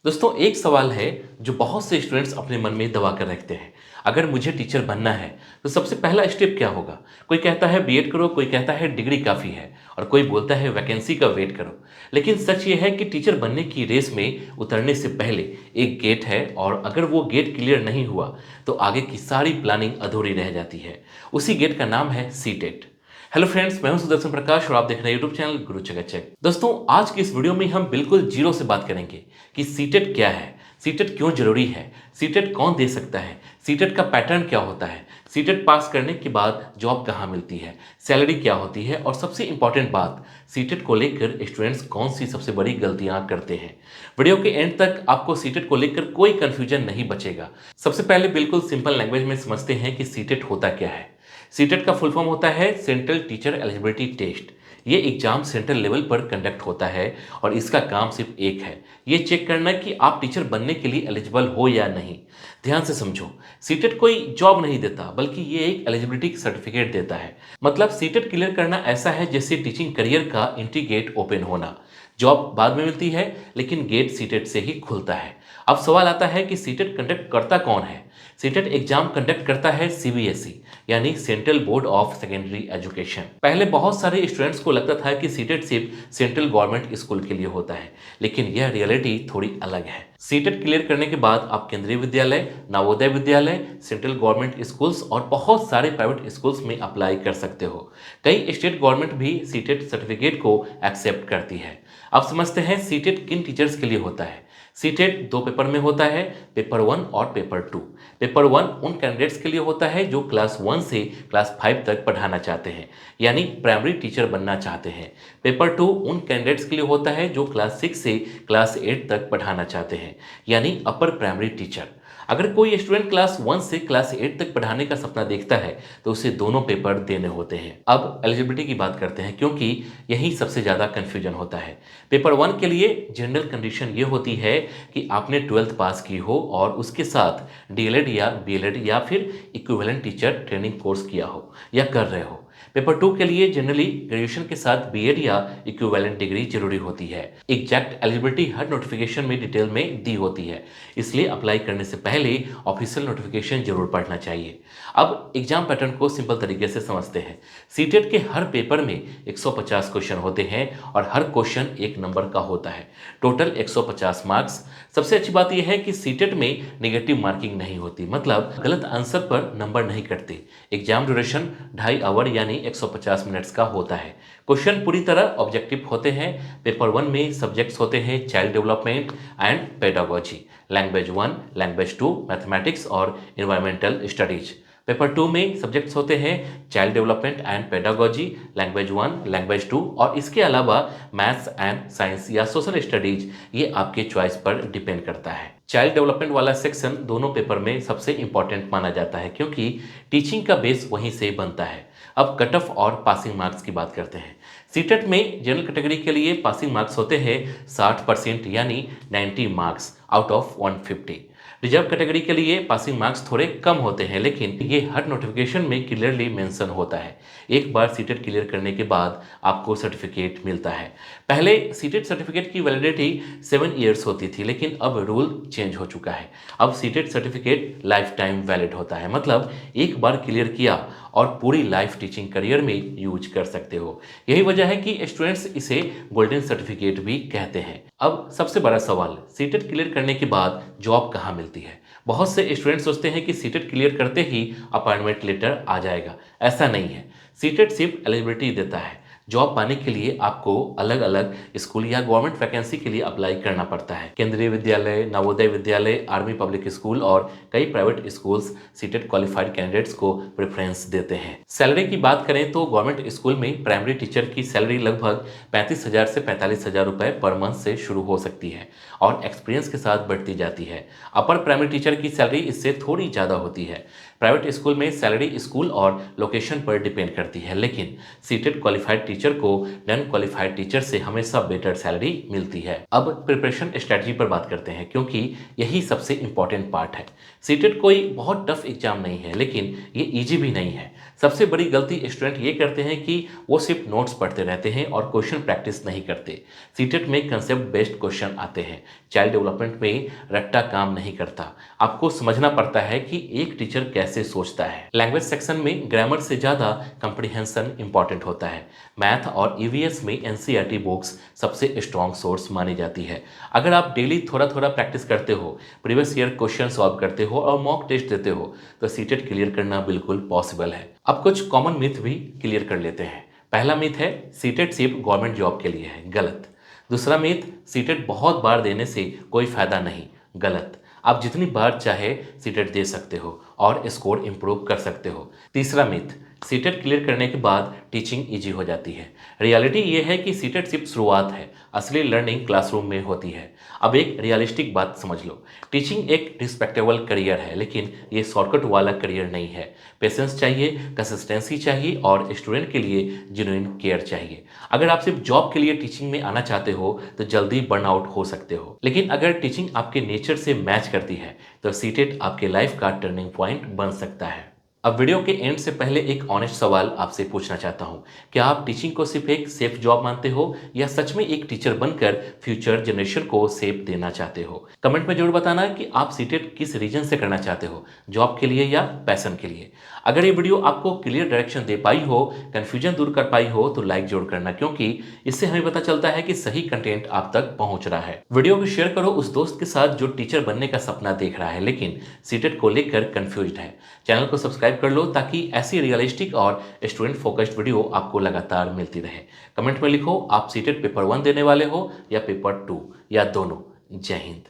दोस्तों एक सवाल है जो बहुत से स्टूडेंट्स अपने मन में दबा कर रखते हैं। अगर मुझे टीचर बनना है तो सबसे पहला स्टेप क्या होगा? कोई कहता है बीएड करो, कोई कहता है डिग्री काफ़ी है और कोई बोलता है वैकेंसी का वेट करो। लेकिन सच ये है कि टीचर बनने की रेस में उतरने से पहले एक गेट है और अगर वो गेट क्लियर नहीं हुआ तो आगे की सारी प्लानिंग अधूरी रह जाती है। उसी गेट का नाम है सीटेट। हेलो फ्रेंड्स, मैं हूं सुदर्शन प्रकाश और आप देख रहे हैं यूट्यूब चैनल गुरु चकाचक। दोस्तों आज की इस वीडियो में हम बिल्कुल जीरो से बात करेंगे कि सीटेट क्या है, सीटेट क्यों जरूरी है, सीटेट कौन दे सकता है, सीटेट का पैटर्न क्या होता है, सीटेट पास करने के बाद जॉब कहाँ मिलती है, सैलरी क्या होती है और सबसे इंपॉर्टेंट बात, सीटेट को लेकर स्टूडेंट्स कौन सी सबसे बड़ी गलतियां करते हैं। वीडियो के एंड तक आपको सीटेट को लेकर कोई कंफ्यूजन नहीं बचेगा। सबसे पहले बिल्कुल सिंपल लैंग्वेज में समझते हैं कि सीटेट होता क्या है। सीटेट का फुल फॉर्म होता है सेंट्रल टीचर एलिजिबिलिटी टेस्ट। ये एग्जाम सेंट्रल लेवल पर कंडक्ट होता है और इसका काम सिर्फ एक है, ये चेक करना कि आप टीचर बनने के लिए एलिजिबल हो या नहीं। ध्यान से समझो, सीटेट कोई जॉब नहीं देता बल्कि ये एक एलिजिबिलिटी सर्टिफिकेट देता है। मतलब सीटेट क्लियर करना ऐसा है जैसे टीचिंग करियर का एंट्री गेट ओपन होना। जॉब बाद में मिलती है लेकिन गेट सीटेट से ही खुलता है। अब सवाल आता है कि सीटेट कंडक्ट करता कौन है? सीटेट एग्जाम कंडक्ट करता है सीबीएसई यानी central board of secondary education. पहले बहुत सारे स्टूडेंट्स को लगता था कि सीटेट सिर्फ सेंट्रल गवर्नमेंट स्कूल के लिए होता है, लेकिन यह रियलिटी थोड़ी अलग है। सीटेट क्लियर करने के बाद आप केंद्रीय विद्यालय, Navodaya Vidyalaya, central government schools और बहुत सारे प्राइवेट स्कूल्स में अप्लाई कर सकते हो। कई स्टेट गवर्नमेंट भी सीटेट सर्टिफिकेट को एक्सेप्ट करती है। अब समझते हैं सीटेट किन टीचर्स के लिए होता है। सीटेट दो पेपर में होता है, पेपर 1 और पेपर 2। पेपर 1 उन कैंडिडेट्स के लिए होता है जो क्लास 1 से क्लास 5 तक पढ़ाना चाहते हैं, यानी प्राइमरी टीचर बनना चाहते हैं। पेपर 2 उन कैंडिडेट्स के लिए होता है जो क्लास 6 से क्लास 8 तक पढ़ाना चाहते हैं, यानी अपर प्राइमरी टीचर। अगर कोई स्टूडेंट क्लास 1 से क्लास 8 तक पढ़ाने का सपना देखता है तो उसे दोनों पेपर देने होते हैं। अब एलिजिबिलिटी की बात करते हैं क्योंकि यही सबसे ज़्यादा कन्फ्यूजन होता है। पेपर 1 के लिए जनरल कंडीशन ये होती है कि आपने 12th पास की हो और उसके साथ डीएलएड या बीएलएड या फिर इक्विवेलेंट टीचर ट्रेनिंग कोर्स किया हो या कर रहे हो। पेपर 2 के लिए जनरली ग्रेजुएशन के साथ बीएड या इक्विवेलेंट डिग्री जरूरी होती है। एग्जैक्ट एलिजिबिलिटी हर नोटिफिकेशन में डिटेल में दी होती है, इसलिए अप्लाई करने से पहले ऑफिशियल नोटिफिकेशन जरूर पढ़ना चाहिए। अब एग्जाम पैटर्न को सिंपल तरीके से समझते हैं। सीटेट के हर पेपर में 150 क्वेश्चन होते हैं और हर क्वेश्चन एक नंबर का होता है। Total 150 marks. सबसे अच्छी बात यह है कि सीटेट में नेगेटिव मार्किंग नहीं होती, मतलब गलत आंसर पर नंबर नहीं कटते। एग्जाम ड्यूरेशन 2.5 आवर यानी 150 मिनट्स का होता है। क्वेश्चन पूरी तरह ऑब्जेक्टिव होते हैं। पेपर 1 में सब्जेक्ट्स होते हैं child development and pedagogy, language 1, language 2, mathematics और इन्वायरमेंटल स्टडीज। पेपर 2 में सब्जेक्ट्स होते हैं child development and pedagogy, language 1, language 2 और इसके अलावा मैथ्स एंड साइंस या सोशल स्टडीज। ये आपके चॉइस पर डिपेंड करता है। चाइल्ड डेवलपमेंट वाला सेक्शन दोनों पेपर में सबसे इंपॉर्टेंट माना जाता है क्योंकि टीचिंग का बेस वहीं से बनता है। अब कट ऑफ और पासिंग मार्क्स की बात करते हैं। सीटेट में जनरल कैटेगरी के लिए पासिंग मार्क्स होते हैं 60% यानी 90 marks out of 150। Reserve category के लिए पासिंग मार्क्स थोड़े कम होते हैं, लेकिन ये हर नोटिफिकेशन में क्लियरली मेंशन होता है। एक बार सीटेट क्लियर करने के बाद आपको सर्टिफिकेट मिलता है। पहले सीटेट सर्टिफिकेट की वैलिडिटी 7 ईयर्स होती थी, लेकिन अब रूल चेंज हो चुका है। अब CTET certificate life time valid होता है, मतलब एक बार क्लियर किया और पूरी लाइफ टीचिंग करियर में यूज कर सकते हो। यही वजह है कि स्टूडेंट्स इसे गोल्डन सर्टिफिकेट भी कहते हैं। अब सबसे बड़ा सवाल, सीटेट क्लियर करने के बाद जॉब कहाँ मिलती है? बहुत से स्टूडेंट्स सोचते हैं कि सीटेट क्लियर करते ही अपॉइंटमेंट लेटर आ जाएगा। ऐसा नहीं है। सीटेट सिर्फ एलिजिबिलिटी देता है। जॉब पाने के लिए आपको अलग अलग स्कूल या गवर्नमेंट वैकेंसी के लिए अप्लाई करना पड़ता है। केंद्रीय विद्यालय, Navodaya Vidyalaya, army public school और कई private schools CTET qualified candidates को प्रेफरेंस देते हैं। सैलरी की बात करें तो गवर्नमेंट स्कूल में प्राइमरी टीचर की सैलरी लगभग 35,000 से 45,000 रुपए पर मंथ से शुरू हो सकती है और एक्सपीरियंस के साथ बढ़ती जाती है। अपर प्राइमरी टीचर की सैलरी इससे थोड़ी ज़्यादा होती है। प्राइवेट स्कूल में सैलरी स्कूल और लोकेशन पर डिपेंड करती है, लेकिन सीटेट क्वालिफाइड टीचर को नॉन क्वालिफाइड टीचर से हमेशा बेटर सैलरी मिलती है। अब प्रिपरेशन स्ट्रेटजी पर बात करते हैं, क्योंकि यही सबसे इंपॉर्टेंट पार्ट है। सीटेट कोई बहुत टफ एग्जाम नहीं है, लेकिन ये इजी भी नहीं है। सबसे बड़ी गलती स्टूडेंट ये करते हैं कि वो सिर्फ नोट्स पढ़ते रहते हैं और क्वेश्चन प्रैक्टिस नहीं करते। सीटेट में कंसेप्ट बेस्ड क्वेश्चन आते हैं। चाइल्ड डेवलपमेंट में रट्टा काम नहीं करता। आपको समझना पड़ता है कि एक टीचर कैसे सोचता है। लैंग्वेज सेक्शन में ग्रामर से ज़्यादा कंप्रीहेंशन इंपॉर्टेंट होता है। मैथ और ईवीएस में एनसीईआरटी बुक्स सबसे स्ट्रॉन्ग सोर्स मानी जाती है। अगर आप डेली थोड़ा थोड़ा प्रैक्टिस करते हो, प्रीवियस ईयर क्वेश्चन सॉल्व करते हो और मॉक टेस्ट देते हो, तो सीटेट क्लियर करना बिल्कुल पॉसिबल है। अब कुछ कॉमन मिथ भी क्लियर कर लेते हैं। पहला मिथ है सीटेट सिर्फ गवर्नमेंट जॉब के लिए है, गलत। दूसरा मिथ, सीटेट बहुत बार देने से कोई फायदा नहीं, गलत। आप जितनी बार चाहे सीटेट दे सकते हो और स्कोर इंप्रूव कर सकते हो। तीसरा मिथ, सीटेट क्लियर करने के बाद टीचिंग इजी हो जाती है। रियलिटी ये है कि सीटेट सिर्फ शुरुआत है, असली लर्निंग क्लासरूम में होती है। अब एक रियलिस्टिक बात समझ लो, टीचिंग एक रिस्पेक्टेबल करियर है, लेकिन ये शॉर्टकट वाला करियर नहीं है। पेशेंस चाहिए, कंसिस्टेंसी चाहिए और स्टूडेंट के लिए जेन्युइन केयर चाहिए। अगर आप सिर्फ जॉब के लिए टीचिंग में आना चाहते हो तो जल्दी बर्नआउट हो सकते हो, लेकिन अगर टीचिंग आपके नेचर से मैच करती है तो सीटेट आपके लाइफ का टर्निंग पॉइंट बन सकता है। अब वीडियो के एंड से पहले एक ऑनेस्ट सवाल आपसे पूछना चाहता हूं, क्या आप टीचिंग को सिर्फ एक सेफ जॉब मानते हो या सच में एक टीचर बनकर फ्यूचर जनरेशन को सेफ देना चाहते हो? कमेंट में जरूर बताना कि आप सीटेट किस रीजन से करना चाहते हो, जॉब के लिए या पैशन के लिए। अगर ये वीडियो आपको क्लियर डायरेक्शन दे पाई हो, कंफ्यूजन दूर कर पाई हो, तो लाइक जरूर करना, क्योंकि इससे हमें पता चलता है कि सही कंटेंट आप तक पहुंच रहा है। वीडियो को शेयर करो उस दोस्त के साथ जो टीचर बनने का सपना देख रहा है लेकिन सीटेट को लेकर कंफ्यूज्ड है। चैनल को सब्सक्राइब कर लो ताकि ऐसी रियलिस्टिक और स्टूडेंट फोकस्ड वीडियो आपको लगातार मिलती रहे। कमेंट में लिखो आप सीटेट पेपर 1 देने वाले हो या पेपर 2 या दोनों। जय हिंद।